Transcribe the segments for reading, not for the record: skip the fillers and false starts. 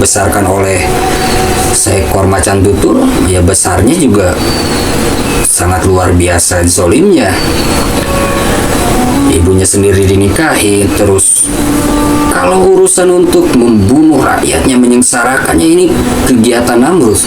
dibesarkan oleh seekor macan tutul, ya besarnya juga sangat luar biasa zolimnya. Ibunya sendiri dinikahi, terus kalau urusan untuk membunuh rakyatnya, menyengsarakannya, ini kegiatan Namrud.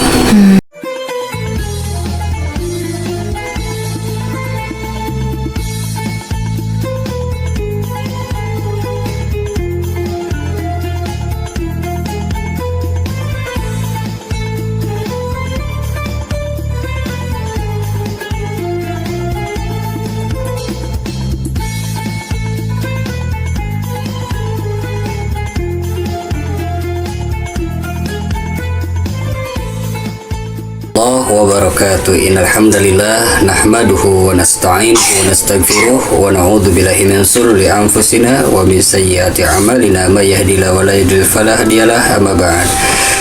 Wabarakatuh. Innal hamdalillah nahmaduhu wa nasta'inuhu wa nastaghfiruh wa na'udzu billahi min shururi anfusina wa min sayyiati a'malina may yahdihillahu wa la yudhlil fala hadiyalah. Amma ba'd.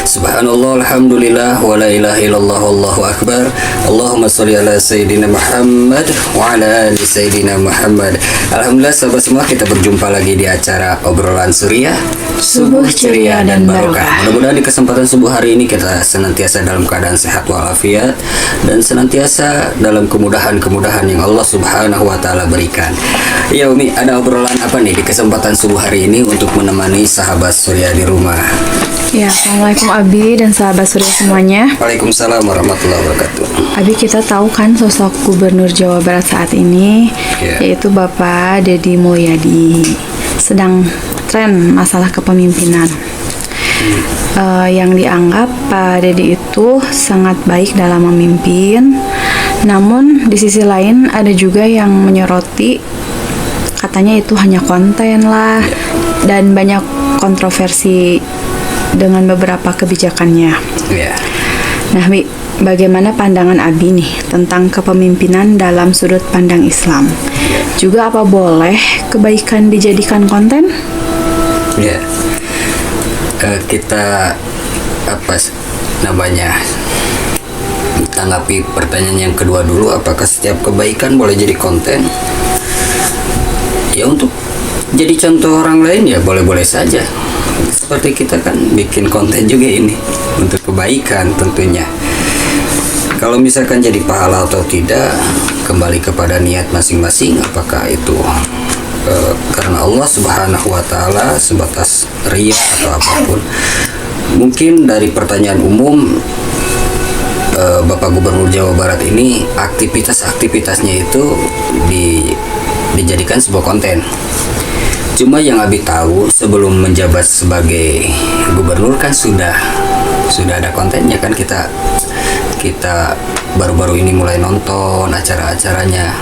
Subhanallah, alhamdulillah, wa la ilaha illallah, wallahu akbar. Allahumma sholli ala sayyidina Muhammad wa ala ali sayyidina Muhammad. Alhamdulillah sahabat semua, kita berjumpa lagi di acara obrolan Suriah, subuh ceria dan barokah. Mudah-mudahan di kesempatan subuh hari ini kita senantiasa dalam keadaan sehat walafiat dan senantiasa dalam kemudahan-kemudahan yang Allah Subhanahu wa taala berikan. Ya Umi, ada obrolan apa nih di kesempatan subuh hari ini untuk menemani sahabat Suriah di rumah? Ya, Assalamualaikum Abi dan sahabat Surya semuanya. Waalaikumsalam warahmatullahi wabarakatuh. Abi, kita tahu kan sosok Gubernur Jawa Barat saat ini, yaitu Bapak Deddy Mulyadi, sedang tren masalah kepemimpinan. Yang dianggap Pak Deddy itu sangat baik dalam memimpin, namun di sisi lain ada juga yang menyoroti, katanya itu hanya konten lah, dan banyak kontroversi dengan beberapa kebijakannya. Nah, Bi, bagaimana pandangan Abi nih tentang kepemimpinan dalam sudut pandang Islam? Juga apa boleh kebaikan dijadikan konten? Kita tanggapi pertanyaan yang kedua dulu. Apakah setiap kebaikan boleh jadi konten? Ya, untuk jadi contoh orang lain ya boleh-boleh saja. Seperti kita kan bikin konten juga ini untuk kebaikan tentunya. Kalau misalkan jadi pahala atau tidak, kembali kepada niat masing-masing. Apakah itu karena Allah Subhanahu wa taala sebatas riya atau apapun. Mungkin dari pertanyaan umum, Bapak Gubernur Jawa Barat ini aktivitasnya itu dijadikan sebuah konten. Cuma yang Abi tahu, sebelum menjabat sebagai gubernur kan sudah ada kontennya kan. Kita baru-baru ini mulai nonton acara-acaranya,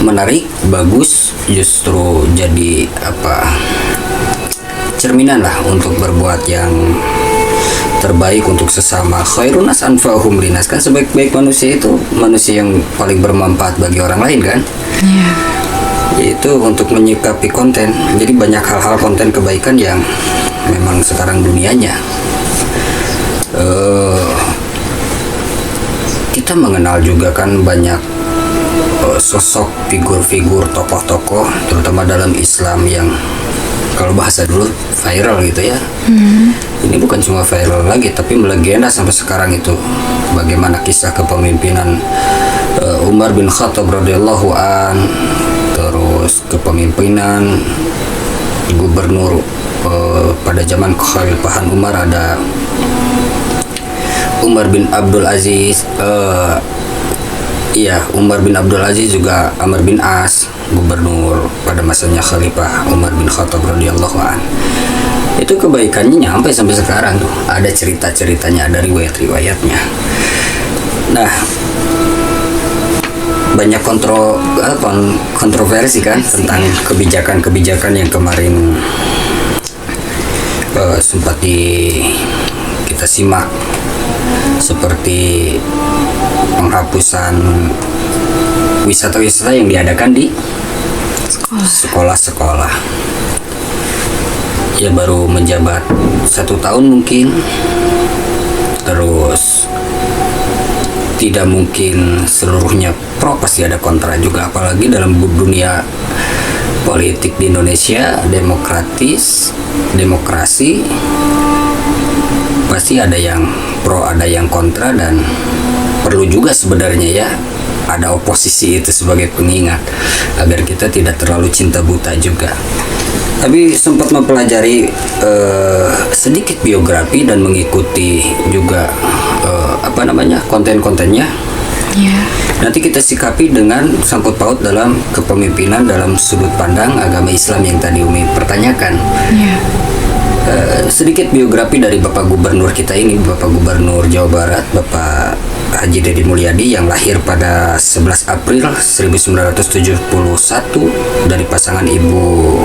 menarik, bagus, justru jadi cerminan lah untuk berbuat yang terbaik untuk sesama. Khairun nas anfa'uhum linas, kan sebaik-baik manusia itu manusia yang paling bermanfaat bagi orang lain kan. Yaitu untuk menyikapi konten. Jadi banyak hal-hal konten kebaikan yang memang sekarang dunianya kita mengenal juga kan banyak sosok figur-figur tokoh-tokoh terutama dalam Islam yang kalau bahasa dulu viral gitu ya. Ini bukan cuma viral lagi tapi melegenda sampai sekarang itu. Bagaimana kisah kepemimpinan Umar bin Khattab radhiyallahu an, terus kepemimpinan gubernur pada zaman kekhalifahan Umar, ada Umar bin Abdul Aziz, Umar bin Abdul Aziz, juga Amr bin As, gubernur pada masanya Khalifah Umar bin Khattab radhiyallahu an. Itu kebaikannya nyampe sampai sekarang tuh. Ada cerita-ceritanya, ada riwayat-riwayatnya. Nah, banyak kontroversi kan tentang kebijakan-kebijakan yang kemarin sempat kita simak, seperti penghapusan wisata-wisata yang diadakan di sekolah-sekolah. Ya baru menjabat 1 tahun mungkin, terus tidak mungkin seluruhnya pro, pasti ada kontra juga, apalagi dalam dunia politik di Indonesia demokrasi pasti ada yang pro, ada yang kontra, dan perlu juga sebenarnya ya ada oposisi itu sebagai pengingat agar kita tidak terlalu cinta buta juga. Tapi sempat mempelajari sedikit biografi dan mengikuti juga konten-kontennya. Ya. Nanti kita sikapi dengan sangkut paut dalam kepemimpinan dalam sudut pandang agama Islam yang tadi Umi pertanyakan. Ya. Sedikit biografi dari Bapak Gubernur kita ini, Bapak Gubernur Jawa Barat, Bapak Haji Deddy Mulyadi, yang lahir pada 11 April 1971 dari pasangan Ibu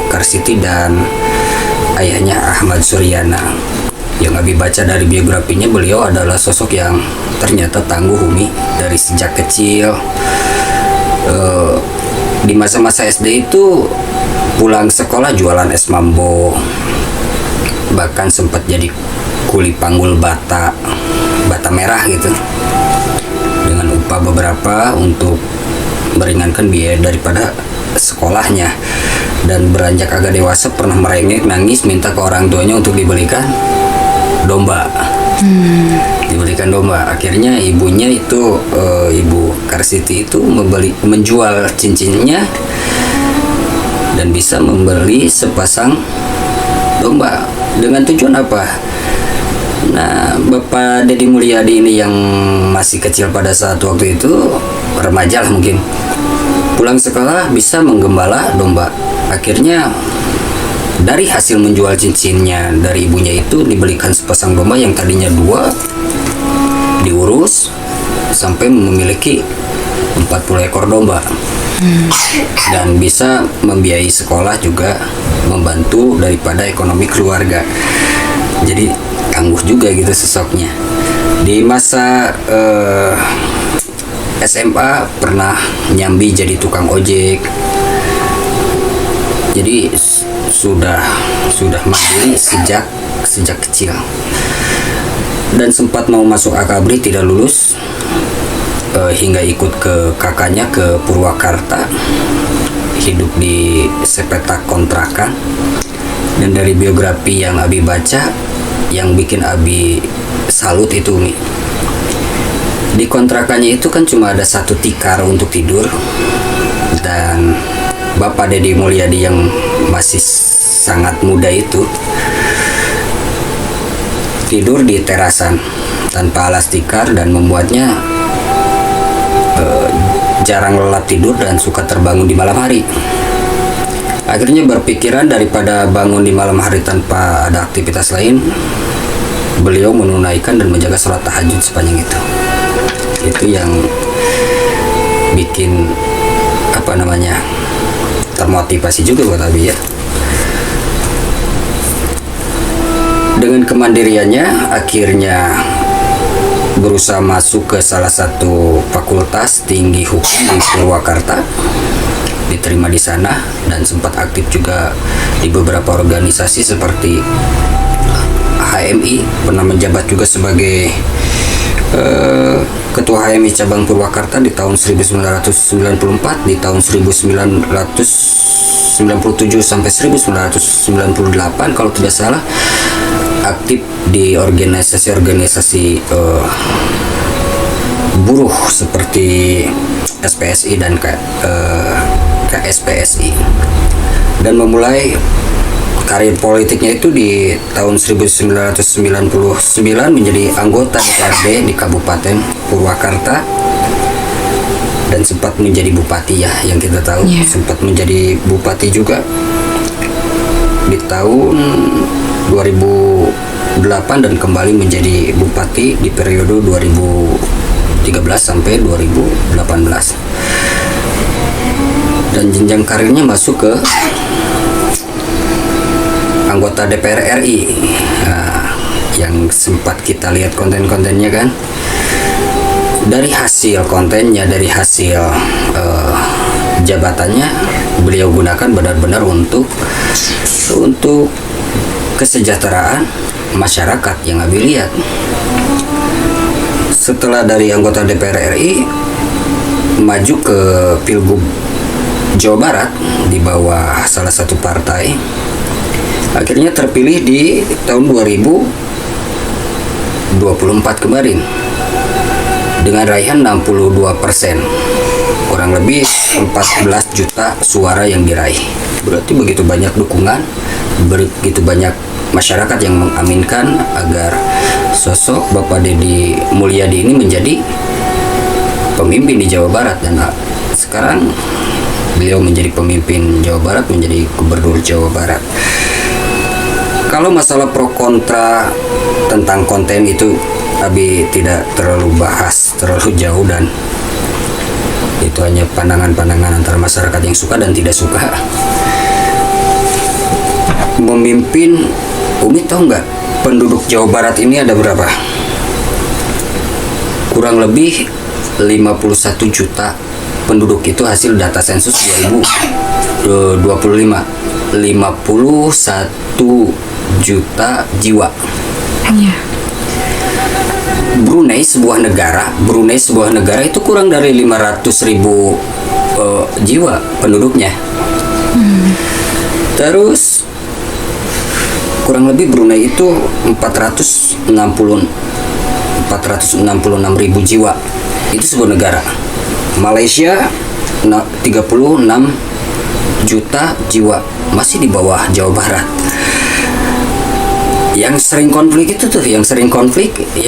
Karsiti dan ayahnya Ahmad Suryana. Yang Abi baca dari biografinya, beliau adalah sosok yang ternyata tangguh, Umi, dari sejak kecil. Di masa-masa SD itu pulang sekolah jualan es mambo, bahkan sempat jadi kuli panggul bata merah gitu, dengan upah beberapa untuk meringankan biaya daripada sekolahnya. Dan beranjak agak dewasa pernah merengek nangis minta ke orang tuanya untuk dibelikan domba. Dibelikan domba. Akhirnya ibunya itu Ibu Karsiti itu menjual cincinnya dan bisa membeli sepasang domba. Dengan tujuan apa? Nah, Bapak Deddy Mulyadi ini yang masih kecil pada saat waktu itu, remaja lah mungkin, pulang sekolah bisa menggembala domba. Akhirnya dari hasil menjual cincinnya dari ibunya itu dibelikan sepasang domba yang tadinya 2, diurus sampai memiliki 40 ekor domba. Dan bisa membiayai sekolah, juga membantu daripada ekonomi keluarga. Jadi tangguh juga gitu sosoknya. Di masa SMA pernah nyambi jadi tukang ojek. Jadi sudah mandiri sejak kecil. Dan sempat mau masuk akabri, tidak lulus, hingga ikut ke kakaknya ke Purwakarta, hidup di sepetak kontrakan. Dan dari biografi yang Abi baca, yang bikin Abi salut itu, Mi, di kontrakannya itu kan cuma ada 1 tikar untuk tidur. Dan Bapak Deddy Mulyadi yang masih sangat muda itu tidur di terasan tanpa alas tikar, dan membuatnya jarang lelap tidur dan suka terbangun di malam hari. Akhirnya berpikiran daripada bangun di malam hari tanpa ada aktivitas lain, beliau menunaikan dan menjaga sholat tahajud sepanjang itu. Itu yang bikin termotivasi juga buat Abi ya. Dengan kemandiriannya akhirnya berusaha masuk ke salah satu fakultas tinggi hukum di Purwakarta, diterima di sana, dan sempat aktif juga di beberapa organisasi seperti HMI, pernah menjabat juga sebagai Ketua HMI Cabang Purwakarta di tahun 1994, di tahun 1997 sampai 1998 kalau tidak salah, aktif di organisasi-organisasi buruh seperti SPSI dan KSPSI, dan memulai karir politiknya itu di tahun 1999 menjadi anggota DPRD di Kabupaten Purwakarta, dan sempat menjadi bupati ya, yang kita tahu. Sempat menjadi bupati juga di tahun 2008 dan kembali menjadi bupati di periode 2013 sampai 2018. Dan jenjang karirnya masuk ke anggota DPR RI, yang sempat kita lihat konten-kontennya kan. Dari hasil kontennya, dari hasil jabatannya, beliau gunakan benar-benar untuk kesejahteraan masyarakat yang Abi lihat. Setelah dari anggota DPR RI maju ke Pilgub Jawa Barat di bawah salah satu partai, akhirnya terpilih di tahun 2000 24 kemarin dengan raihan 62%, kurang lebih 14 juta suara yang diraih. Berarti begitu banyak dukungan, begitu banyak masyarakat yang mengaminkan agar sosok Bapak Deddy Mulyadi ini menjadi pemimpin di Jawa Barat, dan sekarang beliau menjadi pemimpin Jawa Barat, menjadi gubernur Jawa Barat. Kalau masalah pro kontra tentang konten itu Abi tidak terlalu bahas terlalu jauh, dan itu hanya pandangan-pandangan antara masyarakat yang suka dan tidak suka. Memimpin, Umi tahu nggak penduduk Jawa Barat ini ada berapa? Kurang lebih 51 juta penduduk, itu hasil data sensus 2025. 51 juta jiwa. Iya. Brunei sebuah negara itu kurang dari 500.000 jiwa penduduknya. Terus kurang lebih Brunei itu 466.000 jiwa. Itu sebuah negara. Malaysia 36 juta jiwa, masih di bawah Jawa Barat. Yang sering konflik itu tuh, yang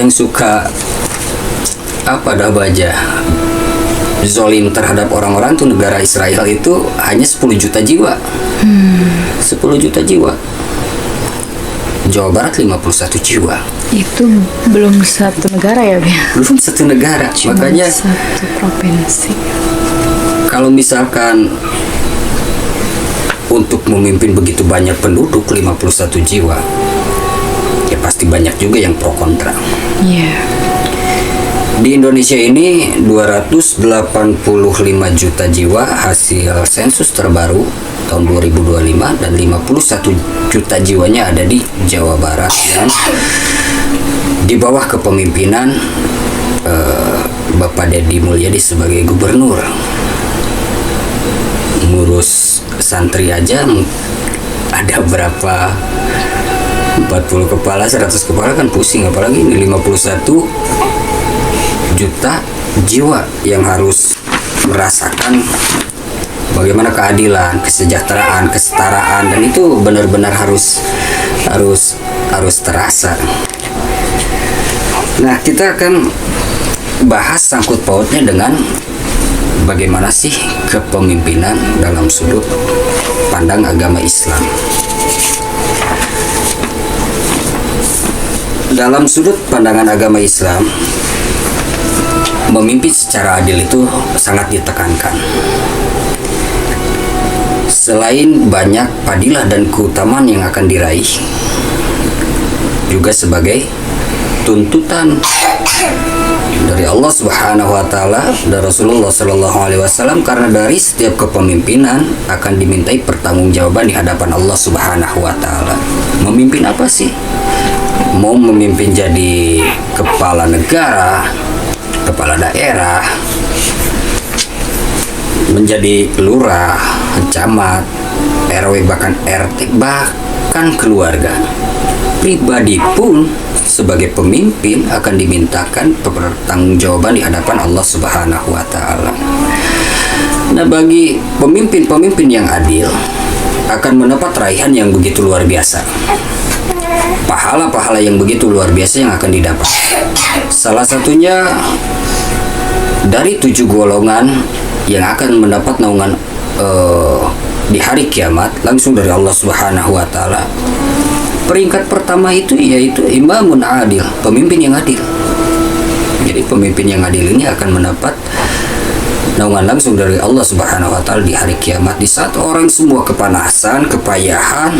suka baja zolim terhadap orang-orang tuh negara Israel itu hanya 10 juta jiwa. 10 juta jiwa. Jawa Barat 51 jiwa. Itu belum satu negara ya, Bia? Belum satu negara. Cuma makanya satu provinsi. Kalau misalkan untuk memimpin begitu banyak penduduk, 51 jiwa, ya pasti banyak juga yang pro kontra. Iya. Di Indonesia ini 285 juta jiwa hasil sensus terbaru tahun 2025, dan 51 juta jiwanya ada di Jawa Barat yang di bawah kepemimpinan Bapak Deddy Mulyadi sebagai gubernur. Ngurus santri aja ada berapa, 40 kepala, 100 kepala kan pusing, apalagi ini 51 juta jiwa yang harus merasakan bagaimana keadilan, kesejahteraan, kesetaraan, dan itu benar-benar harus terasa. Nah, kita akan bahas sangkut pautnya dengan bagaimana sih kepemimpinan dalam sudut pandang agama Islam. Dalam sudut pandangan agama Islam, memimpin secara adil itu sangat ditekankan. Selain banyak fadilah dan keutamaan yang akan diraih, juga sebagai tuntutan dari Allah Subhanahu wa taala dan Rasulullah sallallahu alaihi wasallam, karena dari setiap kepemimpinan akan dimintai pertanggungjawaban di hadapan Allah Subhanahu wa taala. Memimpin apa sih? Mau memimpin jadi kepala negara, kepala daerah, menjadi lurah, camat, RW, bahkan RT, bahkan keluarga pribadi pun sebagai pemimpin akan dimintakan pertanggungjawaban di hadapan Allah Subhanahu wa taala. Nah, bagi pemimpin-pemimpin yang adil akan mendapat raihan yang begitu luar biasa. Pahala-pahala yang begitu luar biasa yang akan didapat. Salah satunya dari 7 golongan yang akan mendapat naungan di hari kiamat langsung dari Allah Subhanahu wa taala. Peringkat pertama itu yaitu imamun adil, pemimpin yang adil. Jadi pemimpin yang adil ini akan mendapat naungan langsung dari Allah Subhanahu wa taala di hari kiamat, di saat orang semua kepanasan, kepayahan,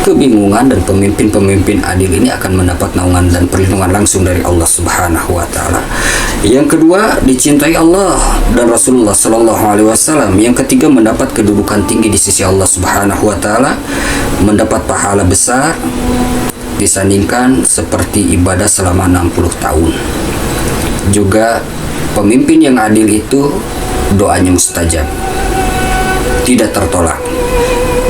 kebingungan, dan pemimpin-pemimpin adil ini akan mendapat naungan dan perlindungan langsung dari Allah Subhanahu wa taala. Yang kedua, dicintai Allah dan Rasulullah sallallahu alaihi wasallam. Yang ketiga, mendapat kedudukan tinggi di sisi Allah Subhanahu wa taala, mendapat pahala besar disandingkan seperti ibadah selama 60 tahun. Juga pemimpin yang adil itu doanya mustajab, tidak tertolak.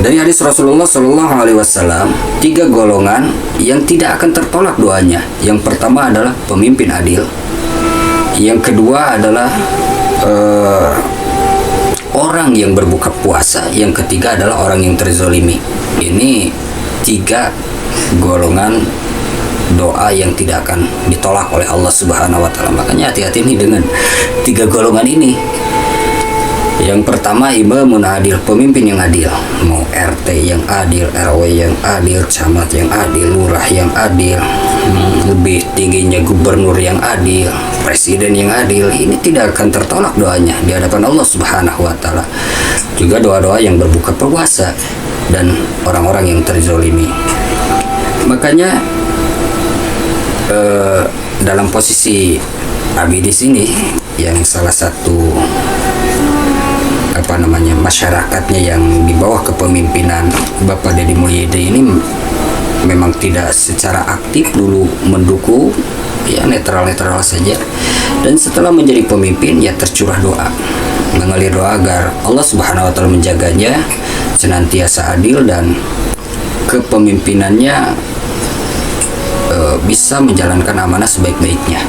Dari hadis Rasulullah Shallallahu Alaihi Wasallam, 3 golongan yang tidak akan tertolak doanya. Yang pertama adalah pemimpin adil. Yang kedua adalah orang yang berbuka puasa. Yang ketiga adalah orang yang terzolimi. Ini 3 golongan doa yang tidak akan ditolak oleh Allah Subhanahu wa Ta'ala. Makanya hati-hati nih dengan 3 golongan ini. Yang pertama, imamun adil, pemimpin yang adil. Mau RT yang adil, RW yang adil, camat yang adil, lurah yang adil, lebih tingginya gubernur yang adil, presiden yang adil. Ini tidak akan tertolak doanya di hadapan Allah Subhanahu wa Ta'ala. Juga doa-doa yang berbuka puasa dan orang-orang yang terzolimi. Makanya dalam posisi Abi di sini, yang salah satu masyarakatnya yang di bawah kepemimpinan Bapak Deddy Mulyadi ini memang tidak secara aktif dulu mendukung, ya netral-netral saja, dan setelah menjadi pemimpin ya tercurah doa, mengalir doa agar Allah Subhanahu wa Ta'ala menjaganya senantiasa adil dan kepemimpinannya bisa menjalankan amanah sebaik-baiknya.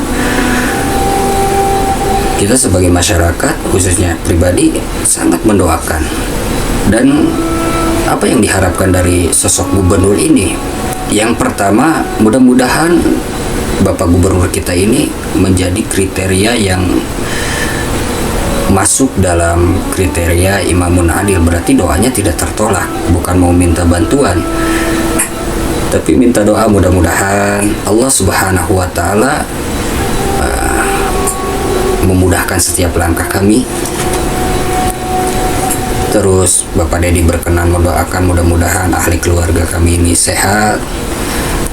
Kita sebagai masyarakat, khususnya pribadi, sangat mendoakan. Dan apa yang diharapkan dari sosok gubernur ini? Yang pertama, mudah-mudahan Bapak Gubernur kita ini menjadi kriteria yang masuk dalam kriteria imamun adil. Berarti doanya tidak tertolak, bukan mau minta bantuan, tapi minta doa mudah-mudahan Allah Subhanahu wa Ta'ala memudahkan setiap langkah kami. Terus Bapak Deddy berkenan mendoakan mudah-mudahan ahli keluarga kami ini sehat.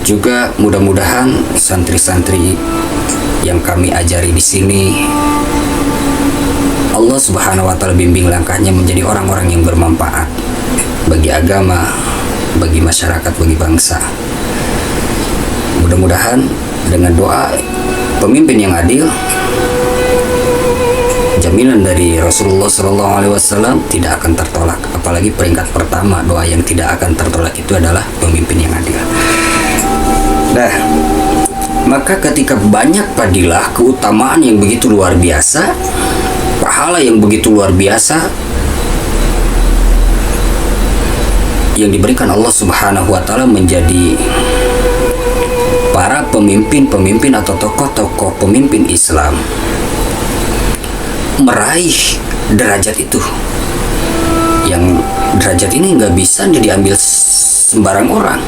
Juga mudah-mudahan santri-santri yang kami ajari di sini Allah Subhanahu wa Ta'ala bimbing langkahnya menjadi orang-orang yang bermanfaat bagi agama, bagi masyarakat, bagi bangsa. Mudah-mudahan dengan doa pemimpin yang adil, jaminan dari Rasulullah Shallallahu Alaihi Wasallam tidak akan tertolak. Apalagi peringkat pertama doa yang tidak akan tertolak itu adalah pemimpin yang adil. Nah, maka ketika banyak fadilah, keutamaan yang begitu luar biasa, pahala yang begitu luar biasa yang diberikan Allah Subhanahu wa Ta'ala menjadi para pemimpin atau tokoh-tokoh pemimpin Islam meraih derajat itu, yang derajat ini nggak bisa diambil sembarang orang.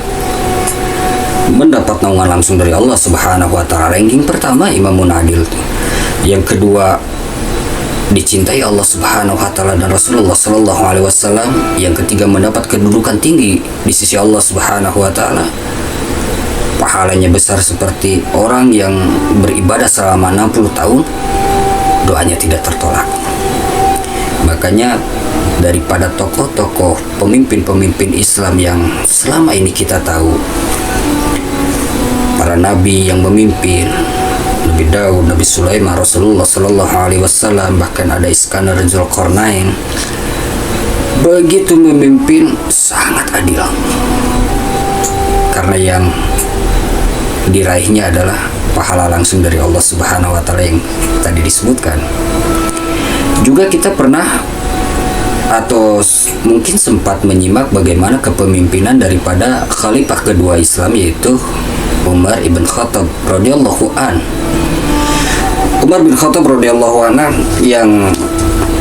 Mendapat naungan langsung dari Allah Subhanahu wa Ta'ala. Ranking pertama imamun adil, yang kedua dicintai Allah Subhanahu wa Ta'ala dan Rasulullah Sallallahu Alaihi Wasallam, yang ketiga mendapat kedudukan tinggi di sisi Allah Subhanahu wa Ta'ala, pahalanya besar seperti orang yang beribadah selama 60 tahun, doanya tidak tertolak. Makanya daripada tokoh-tokoh pemimpin-pemimpin Islam yang selama ini kita tahu, para nabi yang memimpin, Nabi Daud, Nabi Sulaiman, Rasulullah Sallallahu Alaihi Wasallam, bahkan ada Iskandar Zulkarnain, begitu memimpin sangat adil, karena yang diraihnya adalah pahala langsung dari Allah Subhanahu wa Ta'ala yang tadi disebutkan. Juga kita pernah atau mungkin sempat menyimak bagaimana kepemimpinan daripada khalifah kedua Islam, yaitu Umar ibn Khattab radhiyallahu an. Umar bin Khattab radhiyallahu an yang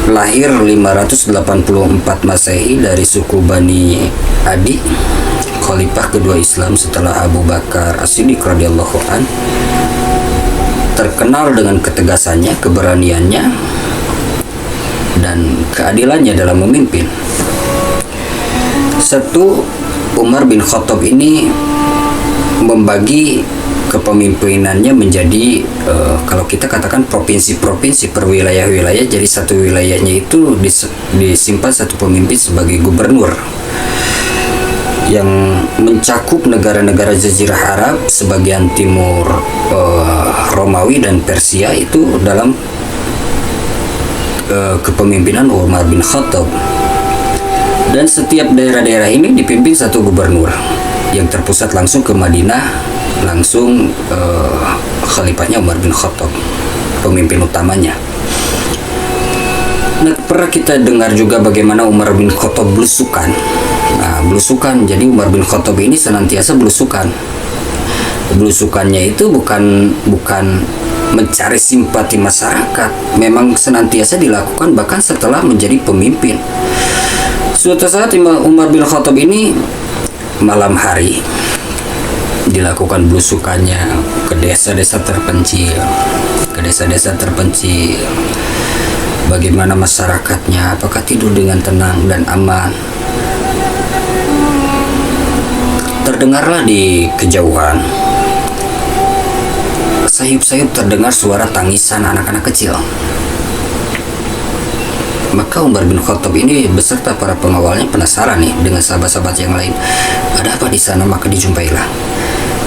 lahir 584 Masehi dari suku Bani Adi, khalifah kedua Islam setelah Abu Bakar As-Siddiq radhiyallahu an, terkenal dengan ketegasannya, keberaniannya, dan keadilannya dalam memimpin. Satu, Umar bin Khattab ini membagi kepemimpinannya menjadi kalau kita katakan provinsi-provinsi per wilayah-wilayah. Jadi satu wilayahnya itu disimpan satu pemimpin sebagai gubernur yang mencakup negara-negara Jazirah Arab, sebagian timur Romawi dan Persia, itu dalam kepemimpinan Umar bin Khattab. Dan setiap daerah-daerah ini dipimpin satu gubernur yang terpusat langsung ke Madinah, langsung khalifahnya Umar bin Khattab, pemimpin utamanya. Nah, pernah kita dengar juga bagaimana Umar bin Khattab belusukan. Nah, belusukan, jadi Umar bin Khattab ini senantiasa belusukan. Belusukannya itu bukan mencari simpati masyarakat, memang senantiasa dilakukan bahkan setelah menjadi pemimpin. Suatu saat Umar bin Khattab ini malam hari dilakukan belusukannya ke desa-desa terpencil, bagaimana masyarakatnya, apakah tidur dengan tenang dan aman. Terdengarlah di kejauhan, sayup-sayup terdengar suara tangisan anak-anak kecil. Maka Umar bin Khattab ini beserta para pengawalnya penasaran nih dengan sahabat-sahabat yang lain. Ada apa di sana? Maka dijumpailah.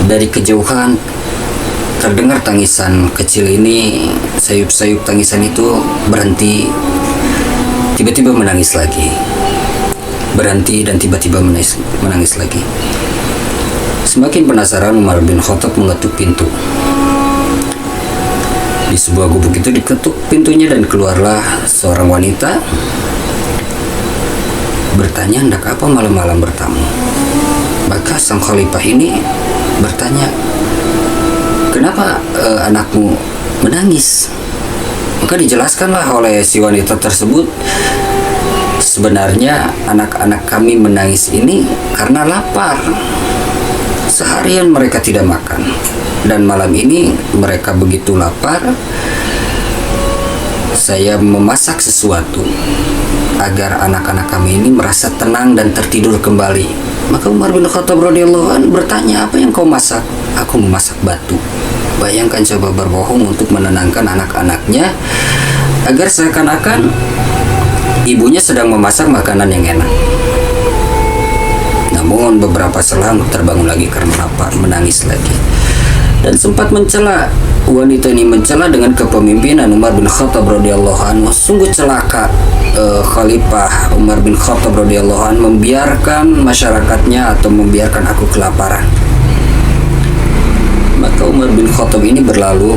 Dari kejauhan terdengar tangisan kecil ini, sayup-sayup tangisan itu berhenti, tiba-tiba menangis lagi. Berhenti dan tiba-tiba menangis lagi. Semakin penasaran, Umar bin Khattab mengetuk pintu. Di sebuah gubuk itu diketuk pintunya dan keluarlah seorang wanita bertanya, hendak apa malam-malam bertamu? Maka sang khalifah ini bertanya, kenapa anakmu menangis? Maka dijelaskanlah oleh si wanita tersebut, sebenarnya anak-anak kami menangis ini karena lapar. Seharian mereka tidak makan, dan malam ini mereka begitu lapar. Saya memasak sesuatu agar anak-anak kami ini merasa tenang dan tertidur kembali. Maka Umar bin Khattab radhiyallahu anhu bertanya, apa yang kau masak? Aku memasak batu. Bayangkan, coba berbohong untuk menenangkan anak-anaknya agar seakan-akan ibunya sedang memasak makanan yang enak. Namun beberapa selang terbangun lagi karena lapar, menangis lagi. Dan sempat mencela, wanita ini mencela dengan kepemimpinan Umar bin Khattab radhiyallahu anhu. Sungguh celaka Khalifah Umar bin Khattab radhiyallahu anhu membiarkan masyarakatnya atau membiarkan aku kelaparan. Maka Umar bin Khattab ini berlalu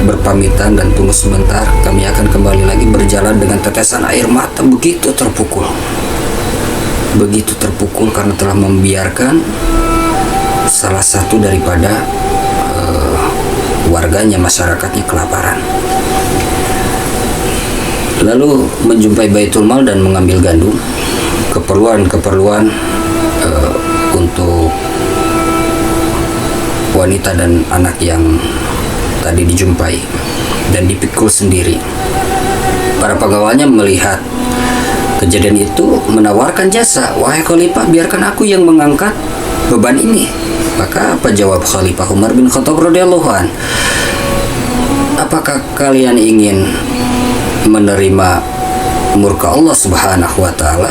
berpamitan dan tunggu sebentar, kami akan kembali lagi. Berjalan dengan tetesan air mata, begitu terpukul karena telah membiarkan salah satu daripada warganya, masyarakatnya kelaparan. Lalu menjumpai Baitul Mal dan mengambil gandum, keperluan untuk wanita dan anak yang tadi dijumpai, dan dipikul sendiri. Para pengawalnya melihat kejadian itu menawarkan jasa, wahai Khalifah, biarkan aku yang mengangkat beban ini. Maka apa jawab Khalifah Umar bin Khattab radhiyallahu anhu? Apakah kalian ingin menerima murka Allah Subhanahu wa taala?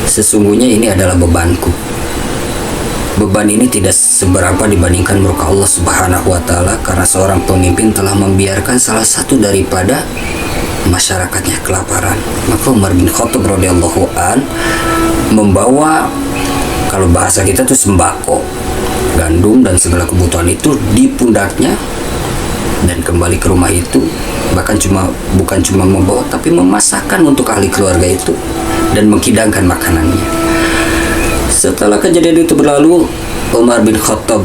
Sesungguhnya ini adalah bebanku. Beban ini tidak seberapa dibandingkan murka Allah Subhanahu wa taala, karena seorang pemimpin telah membiarkan salah satu daripada masyarakatnya kelaparan. Maka Umar bin Khattab radhiyallahu an membawa, kalau bahasa kita tuh sembako, gandum dan segala kebutuhan itu di pundaknya, dan kembali ke rumah itu. Bahkan bukan cuma membawa, tapi memasakkan untuk ahli keluarga itu dan menghidangkan makanannya. Setelah kejadian itu berlalu, Umar bin Khattab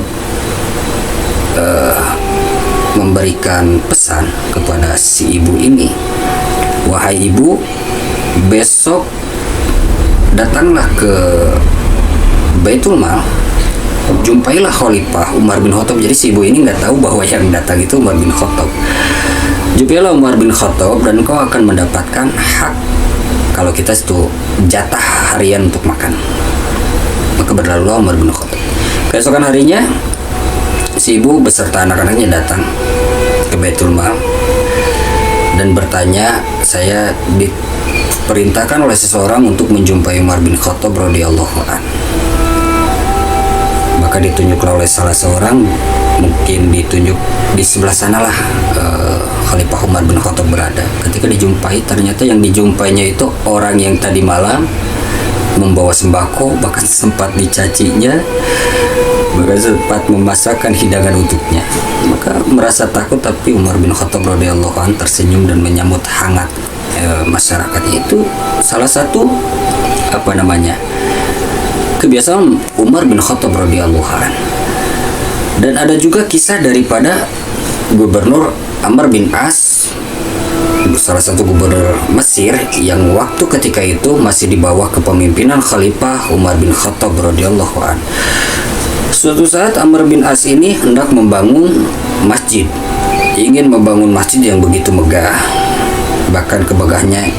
memberikan pesan kepada si ibu ini, wahai ibu, besok datanglah ke Baitul Mal, jumpailah Khalifah Umar bin Khattab. Jadi si ibu ini nggak tahu bahwa yang datang itu Umar bin Khattab. Jumpailah Umar bin Khattab dan kau akan mendapatkan hak, kalau kita itu jatah harian untuk makan. Maka berlalulah Umar bin Khattab. Keesokan harinya si ibu beserta anak-anaknya datang ke Baitul Mal dan bertanya, saya diperintahkan oleh seseorang untuk menjumpai Umar bin Khattab radhiyallahu anhu. Maka maka ditunjuklah oleh salah seorang, mungkin ditunjuk di sebelah sanalah Khalifah Umar bin Khattab berada. Ketika dijumpai, ternyata yang dijumpainya itu orang yang tadi malam membawa sembako, bahkan sempat dicacinya, bahkan sempat memasakkan hidangan untuknya. Maka merasa takut, tapi Umar bin Khattab radhiyallahu anhu tersenyum dan menyambut hangat masyarakat. Itu salah satu kebiasaan Umar bin Khattab radhiyallahu anhu. Dan ada juga kisah daripada Gubernur Amr bin As, salah satu gubernur Mesir, yang waktu ketika itu masih di bawah kepemimpinan Khalifah Umar bin Khattab radhiyallahu anhu. Suatu saat Amr bin As ini hendak membangun masjid, ingin membangun masjid yang begitu megah, bahkan kemegahannya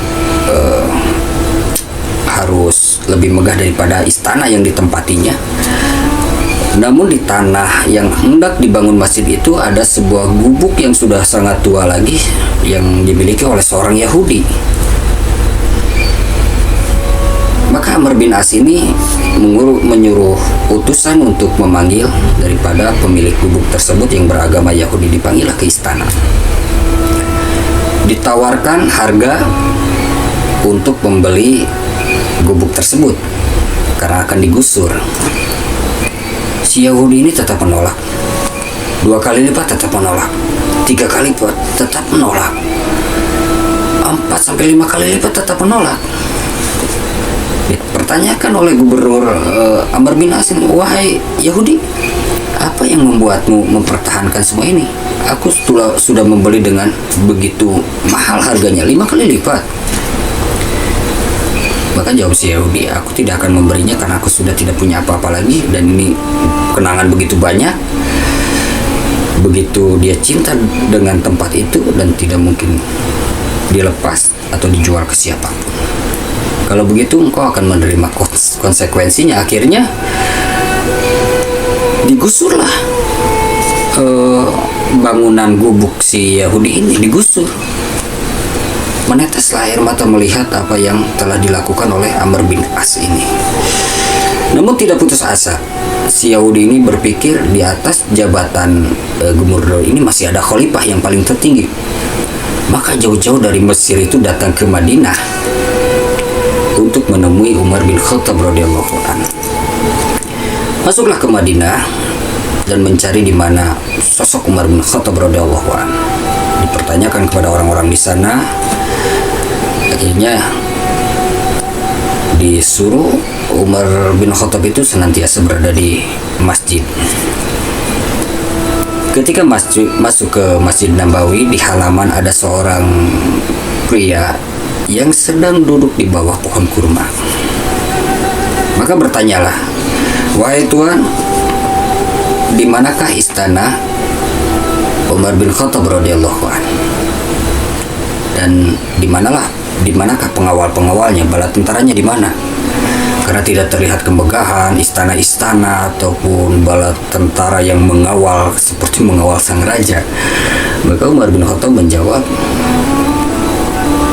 harus lebih megah daripada istana yang ditempatinya. Namun di tanah yang hendak dibangun masjid itu ada sebuah gubuk yang sudah sangat tua lagi, yang dimiliki oleh seorang Yahudi. Maka Amr bin As ini menyuruh utusan untuk memanggil daripada pemilik gubuk tersebut yang beragama Yahudi, dipanggillah ke istana. Ditawarkan harga untuk membeli gubuk tersebut karena akan digusur. Si Yahudi ini tetap menolak. 2 kali lipat tetap menolak. 3 kali lipat tetap menolak. 4-5 kali lipat tetap menolak. Dipertanyakan oleh Gubernur Amr bin As, wahai Yahudi, apa yang membuatmu mempertahankan semua ini? Aku sudah membeli dengan begitu mahal harganya, 5 kali lipat. Maka jawab si Yahudi, aku tidak akan memberinya karena aku sudah tidak punya apa-apa lagi, dan ini kenangan begitu banyak. Begitu dia cinta dengan tempat itu dan tidak mungkin dilepas atau dijual ke siapapun. Kalau begitu engkau akan menerima konsekuensinya. Akhirnya digusurlah bangunan gubuk si Yahudi ini, digusur. Meneteslah air mata melihat apa yang telah dilakukan oleh Amr bin As ini. Namun tidak putus asa, si Yahudi ini berpikir di atas jabatan gubernur ini masih ada khalifah yang paling tertinggi. Maka jauh-jauh dari Mesir itu datang ke Madinah untuk menemui Umar bin Khattab radhiyallahu anhu. Masuklah ke Madinah dan mencari di mana sosok Umar bin Khattab radhiyallahu anhu. Dipertanyakan kepada orang-orang di sana. Akhirnya disuruh Umar bin Khattab itu senantiasa berada di masjid. Ketika masuk ke Masjid Nabawi, di halaman ada seorang pria yang sedang duduk di bawah pohon kurma. Maka bertanyalah, wahai Tuan, di manakah istana Umar bin Khattab radhiyallahu anhu? Dan di manakah pengawal-pengawalnya, bala tentaranya di mana? Karena tidak terlihat kemegahan istana-istana ataupun bala tentara yang mengawal seperti mengawal sang raja. Maka Umar bin Khattab menjawab,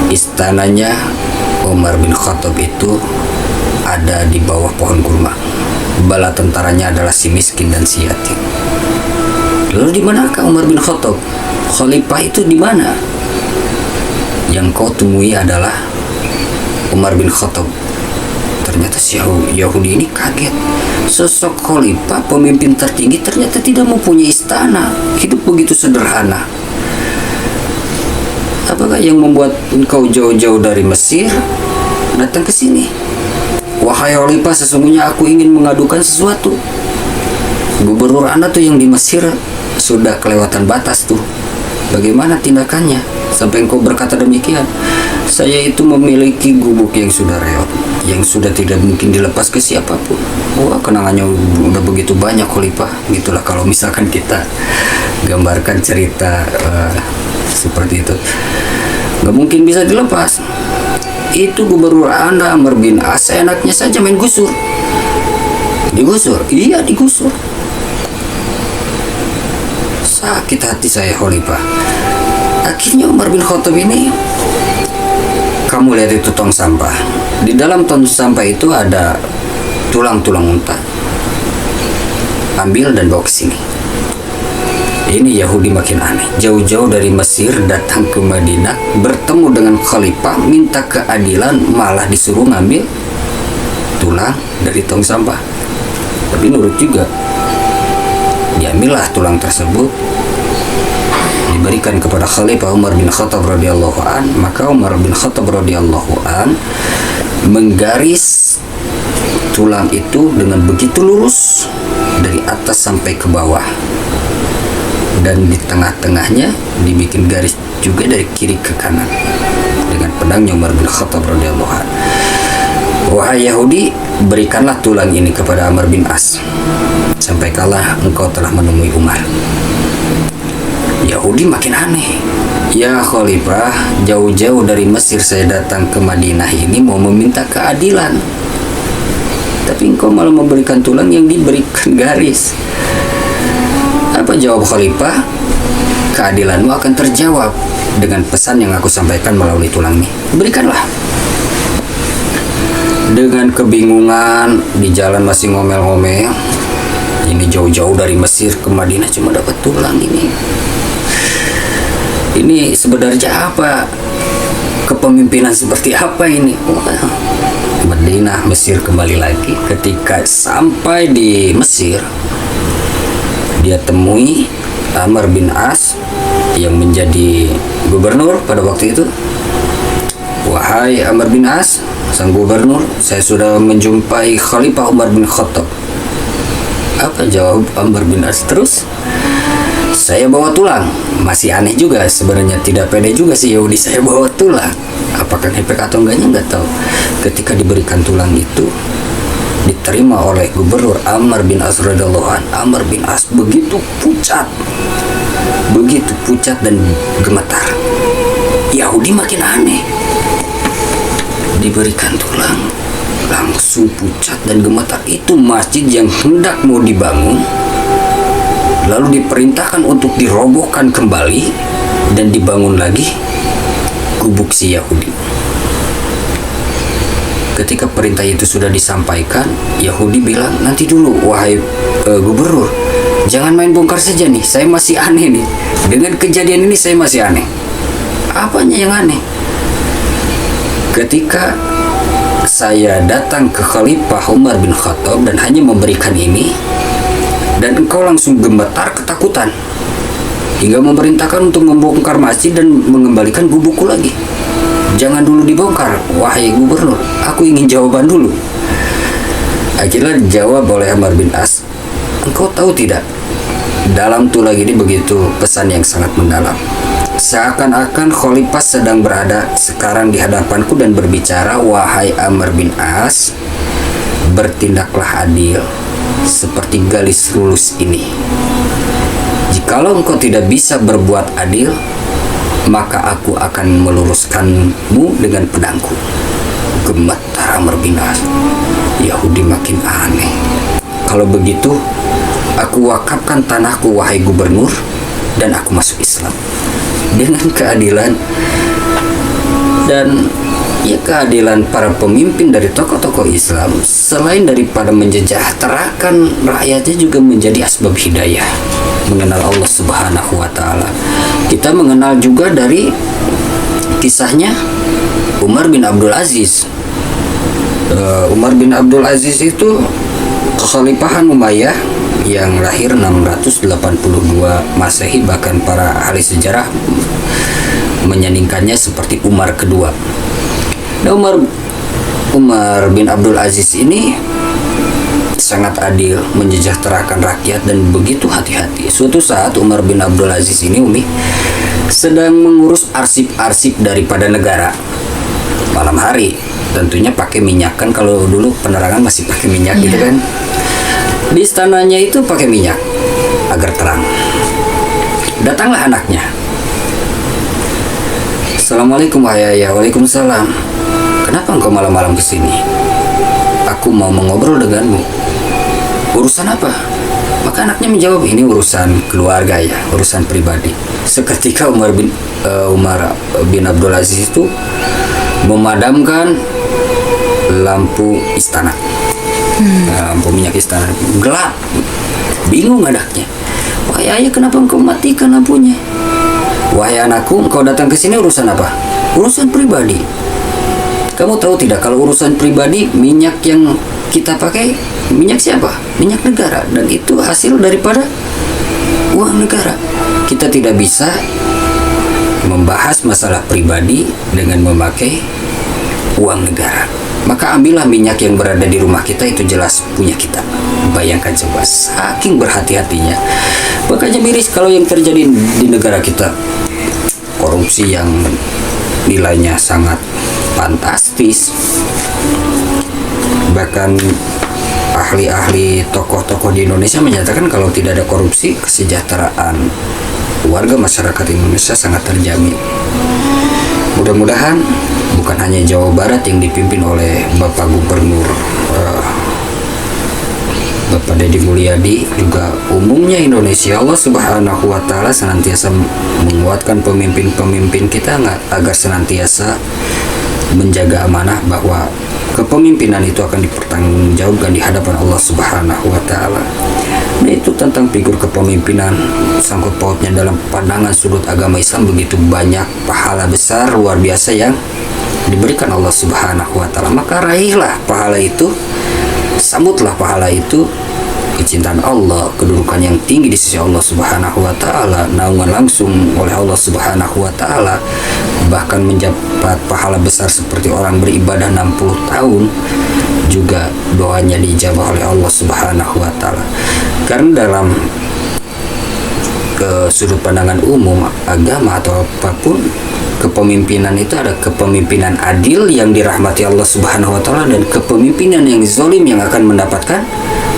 istananya Umar bin Khattab itu ada di bawah pohon kurma. Bala tentaranya adalah si miskin dan si yatim. Lalu di manakah Umar bin Khattab? Khalifah itu di mana? Yang kau temui adalah Umar bin Khattab. Ternyata si Yahudi ini kaget. Sosok khalifah, pemimpin tertinggi, ternyata tidak mempunyai istana, hidup begitu sederhana. Apakah yang membuat engkau jauh-jauh dari Mesir datang ke sini? Wahai khalifah, sesungguhnya aku ingin mengadukan sesuatu. Gubernur Anda tuh yang di Mesir sudah kelewatan batas tuh. Bagaimana tindakannya sampai engkau berkata demikian? Saya itu memiliki gubuk yang sudah reot, yang sudah tidak mungkin dilepas ke siapapun. Wah, kenangannya udah begitu banyak khalifah. Gitulah kalau misalkan kita gambarkan cerita seperti itu, nggak mungkin bisa dilepas. Itu gubernur Anda Amr bin As enaknya saja main gusur. Digusur? Iya, digusur. Sakit hati saya khalifah. Akhirnya Umar bin Khattab ini, kamu lihat itu tong sampah. Di dalam tong sampah itu ada tulang-tulang unta, ambil dan bawa ke sini. Ini Yahudi makin aneh. Jauh-jauh dari Mesir datang ke Madinah, bertemu dengan khalifah, minta keadilan, malah disuruh ngambil tulang dari tong sampah. Tapi nurut juga. Diambillah tulang tersebut, diberikan kepada Khalifah Umar bin Khattab radhiyallahu an. Maka Umar bin Khattab radhiyallahu an menggaris tulang itu dengan begitu lurus dari atas sampai ke bawah, dan di tengah-tengahnya dibikin garis juga dari kiri ke kanan dengan pedangnya Umar bin Khattab radhiyallahu an. Wahai Yahudi, berikanlah tulang ini kepada Amr bin As, sampaikanlah engkau telah menemui Umar. Yahudi makin aneh. Ya Khalifah, jauh-jauh dari Mesir saya datang ke Madinah ini mau meminta keadilan, tapi engkau malah memberikan tulang yang diberikan garis. Apa jawab Khalifah? Keadilanmu akan terjawab dengan pesan yang aku sampaikan melalui tulang ini. Berikanlah. Dengan kebingungan, di jalan masih ngomel-ngomel. Ini jauh-jauh dari Mesir ke Madinah cuma dapat tulang ini. Ini sebenarnya apa? Kepemimpinan seperti apa ini? Madinah, Mesir kembali lagi. Ketika sampai di Mesir, dia temui Amr bin As yang menjadi gubernur pada waktu itu. Wahai Amr bin As, sang gubernur, saya sudah menjumpai Khalifah Umar bin Khattab. Apa jawab Amr bin As terus? Saya bawa tulang. Masih aneh juga sebenarnya, tidak pede juga sih Yahudi, saya bawa tulang. Apakah ngepek atau enggaknya nggak tahu. Ketika diberikan tulang itu, diterima oleh gubernur Amr bin As radhiyallahu an. Amr bin As begitu pucat dan gemetar. Yahudi makin aneh. Diberikan tulang, langsung pucat dan gemetar. Itu masjid yang hendak mau dibangun, lalu diperintahkan untuk dirobohkan kembali dan dibangun lagi, gubuk si Yahudi. Ketika perintah itu sudah disampaikan, Yahudi bilang, nanti dulu wahai gubernur, jangan main bongkar saja nih, saya masih aneh nih. Dengan kejadian ini saya masih aneh. Apanya yang aneh? Ketika saya datang ke Khalifah Umar bin Khattab dan hanya memberikan ini, dan engkau langsung gemetar ketakutan hingga memerintahkan untuk membongkar masjid dan mengembalikan gubukku lagi. Jangan dulu dibongkar, wahai gubernur, aku ingin jawaban dulu. Akhirnya dijawab oleh Amr bin As, engkau tahu tidak, dalam tulang ini begitu pesan yang sangat mendalam. Seakan-akan Khalifah sedang berada sekarang di hadapanku dan berbicara, wahai Amr bin As, bertindaklah adil seperti garis lurus ini. Jikalau engkau tidak bisa berbuat adil, maka aku akan meluruskanmu dengan pedangku. Gemetar Amr bin As. Yahudi makin aneh. Kalau begitu, aku wakafkan tanahku wahai gubernur, dan aku masuk Islam. Dengan keadilan dan keadilan para pemimpin dari tokoh-tokoh Islam, selain daripada mensejahterakan rakyatnya, juga menjadi asbab hidayah, mengenal Allah Subhanahu wa Ta'ala. Kita mengenal juga dari kisahnya Umar bin Abdul Aziz. Umar bin Abdul Aziz itu kekhalifahan Umayyah yang lahir 682 Masehi, bahkan para ahli sejarah menyandingkannya seperti Umar kedua. Nah, Umar bin Abdul Aziz ini sangat adil, mensejahterakan rakyat dan begitu hati-hati. Suatu saat Umar bin Abdul Aziz ini sedang mengurus arsip-arsip daripada negara. Malam hari, tentunya pakai minyak, kan kalau dulu penerangan masih pakai minyak gitu kan. Di istananya itu pakai minyak agar terang. Datanglah anaknya. Assalamualaikum wahai ayah. Waalaikumsalam. Kenapa engkau malam-malam kesini? Aku mau mengobrol denganmu. Urusan apa? Maka anaknya menjawab, ini urusan keluarga ya, urusan pribadi. Seketika Umar bin Abdul Aziz itu memadamkan lampu istana. Lampu minyak istana gelap. Bingung anaknya. Wahai ayah, kenapa engkau matikan lampunya? Wahai anakku, engkau datang ke sini urusan apa? Urusan pribadi. Kamu tahu tidak kalau urusan pribadi, minyak yang kita pakai minyak siapa? Minyak negara, dan itu hasil daripada uang negara. Kita tidak bisa membahas masalah pribadi dengan memakai uang negara. Maka ambillah minyak yang berada di rumah kita, itu jelas punya kita. Bayangkan coba, saking berhati-hatinya. Makanya miris kalau yang terjadi di negara kita, korupsi yang nilainya sangat fantastis. Bahkan ahli-ahli tokoh-tokoh di Indonesia menyatakan kalau tidak ada korupsi, kesejahteraan warga masyarakat Indonesia sangat terjamin. Mudah-mudahan bukan hanya Jawa Barat yang dipimpin oleh Bapak Gubernur Bapak Deddy Mulyadi, juga umumnya Indonesia, Allah Subhanahu wa Ta'ala senantiasa menguatkan pemimpin-pemimpin kita agar senantiasa menjaga amanah bahwa kepemimpinan itu akan dipertanggungjawabkan di hadapan Allah Subhanahu wa Ta'ala. Nah, itu tentang figur kepemimpinan, sangkut pautnya dalam pandangan sudut agama Islam begitu banyak pahala besar luar biasa yang diberikan Allah Subhanahu wa Ta'ala. Maka raihlah pahala itu, sambutlah pahala itu, kecintaan Allah, kedudukan yang tinggi di sisi Allah Subhanahu wa Ta'ala, naungan langsung oleh Allah Subhanahu wa Ta'ala, bahkan mendapat pahala besar seperti orang beribadah 60 tahun juga doanya diijabah oleh Allah Subhanahu wa Ta'ala. Karena dalam sudut pandangan umum agama atau apapun, kepemimpinan itu ada kepemimpinan adil yang dirahmati Allah Subhanahu wa Ta'ala, dan kepemimpinan yang zalim yang akan mendapatkan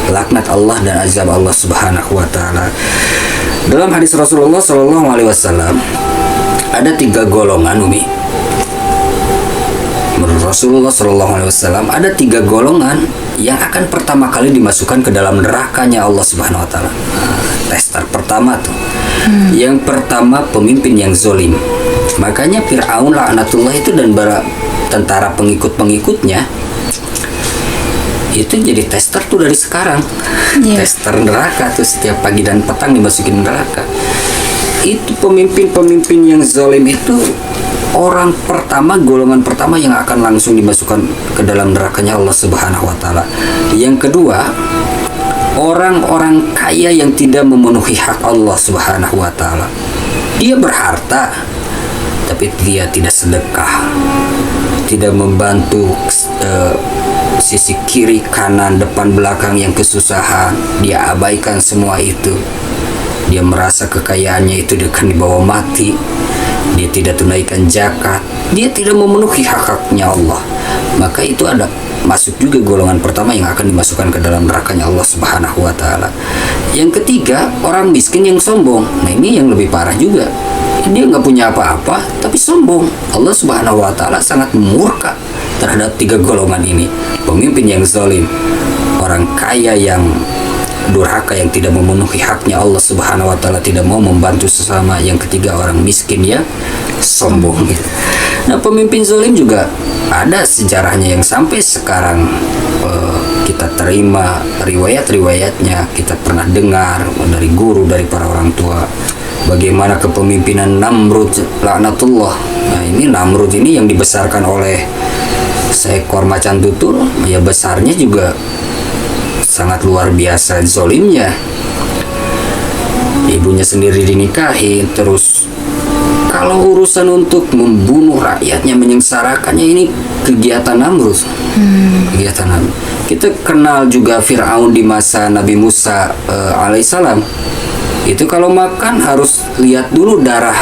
laknat Allah dan azab Allah Subhanahu wa Ta'ala. Dalam hadis Rasulullah Shallallahu alaihi wasallam ada 3 golongan, Umi. Menurut Rasulullah Shallallahu alaihi wasallam ada 3 golongan yang akan pertama kali dimasukkan ke dalam nerakanya Allah Subhanahu wa Ta'ala. Tester pertama tuh. Yang pertama, pemimpin yang zalim. Makanya Fir'aun laknatullah itu dan tentara pengikut-pengikutnya itu jadi tester tuh dari sekarang. Tester neraka tuh, setiap pagi dan petang dimasukin neraka. Itu pemimpin-pemimpin yang zalim itu orang pertama, golongan pertama yang akan langsung dimasukkan ke dalam nerakanya Allah Subhanahu wa Ta'ala. Yang kedua, orang-orang kaya yang tidak memenuhi hak Allah Subhanahu wa Ta'ala. Dia berharta tapi dia tidak sedekah, tidak membantu sisi kiri, kanan, depan, belakang yang kesusahan. Dia abaikan semua itu. Dia merasa kekayaannya itu akan dibawa mati. Dia tidak tunaikan zakat. Dia tidak memenuhi hak-haknya Allah. Maka itu ada masuk juga golongan pertama yang akan dimasukkan ke dalam nerakanya Allah Subhanahu wa Ta'ala. Yang ketiga, orang miskin yang sombong. Nah, ini yang lebih parah juga. Dia nggak punya apa-apa tapi sombong. Allah Subhanahu wa Ta'ala sangat murka terhadap 3 golongan ini. Pemimpin yang zalim, orang kaya yang durhaka yang tidak memenuhi haknya Allah Subhanahu wa Ta'ala, tidak mau membantu sesama. Yang ketiga, orang miskin yang sombong. Nah, pemimpin zalim juga ada sejarahnya yang sampai sekarang kita terima riwayat-riwayatnya, kita pernah dengar dari guru, dari para orang tua, bagaimana kepemimpinan Namrud laknatullah. Nah, ini Namrud ini yang dibesarkan oleh seekor macan tutul, ya besarnya juga sangat luar biasa zolimnya. Ibunya sendiri dinikahi. Terus kalau urusan untuk membunuh rakyatnya, menyengsarakannya, ini kegiatan Namrud. Kegiatan Namrud. Kita kenal juga Fir'aun di masa Nabi Musa alaihissalam. Itu kalau makan harus lihat dulu darah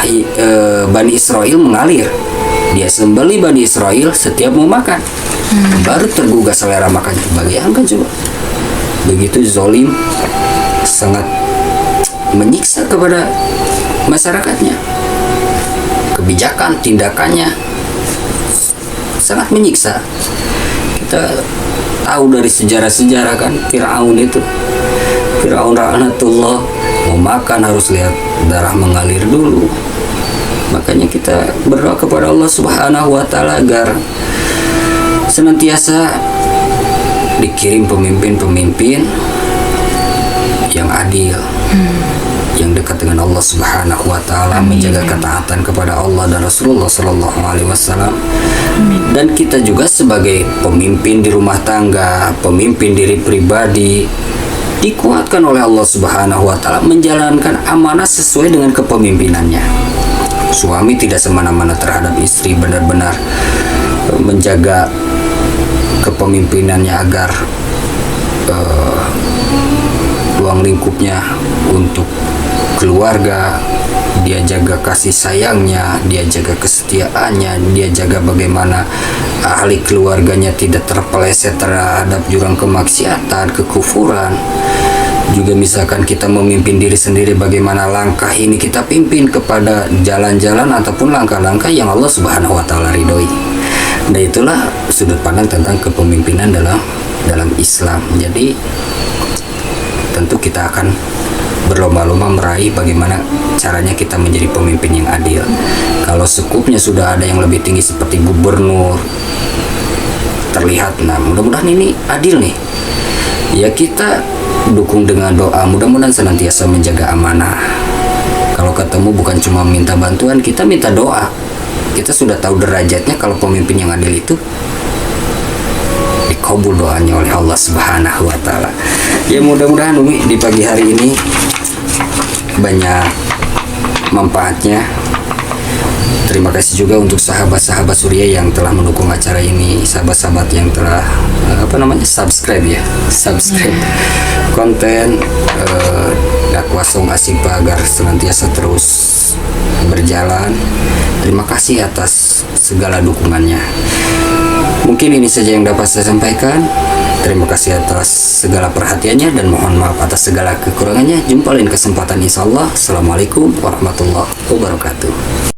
Bani Israel mengalir. Dia sembelih Bani Israel setiap mau makan, baru tergugah selera makannya. Bayangkan coba, begitu zolim, sangat menyiksa kepada masyarakatnya. Kebijakan, tindakannya sangat menyiksa. Kita tahu dari sejarah-sejarah kan, Fir'aun itu, Fir'aun laknatullah, mau makan harus lihat darah mengalir dulu. Makanya kita berdoa kepada Allah Subhanahu wa Ta'ala agar senantiasa dikirim pemimpin-pemimpin yang adil, yang dekat dengan Allah Subhanahu wa taala, menjaga ketaatan kepada Allah dan Rasulullah sallallahu alaihi wasallam. Dan kita juga sebagai pemimpin di rumah tangga, pemimpin diri pribadi, dikuatkan oleh Allah Subhanahu wa taala menjalankan amanah sesuai dengan kepemimpinannya. Suami tidak semena-mena terhadap istri, benar-benar menjaga kepemimpinannya agar ruang lingkupnya untuk keluarga, dia jaga kasih sayangnya, dia jaga kesetiaannya, dia jaga bagaimana ahli keluarganya tidak terpeleset terhadap jurang kemaksiatan, kekufuran. Juga misalkan kita memimpin diri sendiri, bagaimana langkah ini kita pimpin kepada jalan-jalan ataupun langkah-langkah yang Allah Subhanahu wa taala ridhoi. Dan itulah sudut pandang tentang kepemimpinan dalam Islam. Jadi tentu kita akan berlomba-lomba meraih bagaimana caranya kita menjadi pemimpin yang adil. Kalau sekupnya sudah ada yang lebih tinggi seperti gubernur terlihat, nah mudah-mudahan ini adil nih. Ya kita dukung dengan doa, mudah-mudahan senantiasa menjaga amanah. Kalau ketemu bukan cuma minta bantuan, kita minta doa. Kita sudah tahu derajatnya kalau pemimpin yang adil itu dikabul doanya oleh Allah Subhanahu wa taala. Ya mudah-mudahan Umi di pagi hari ini banyak manfaatnya. Terima kasih juga untuk sahabat-sahabat Surya yang telah mendukung acara ini, sahabat-sahabat yang telah subscribe konten dakwah Song Asipa agar senantiasa terus berjalan. Terima kasih atas segala dukungannya. Mungkin ini saja yang dapat saya sampaikan. Terima kasih atas segala perhatiannya dan mohon maaf atas segala kekurangannya. Jumpa lain kesempatan insyaallah. Assalamualaikum warahmatullahi wabarakatuh.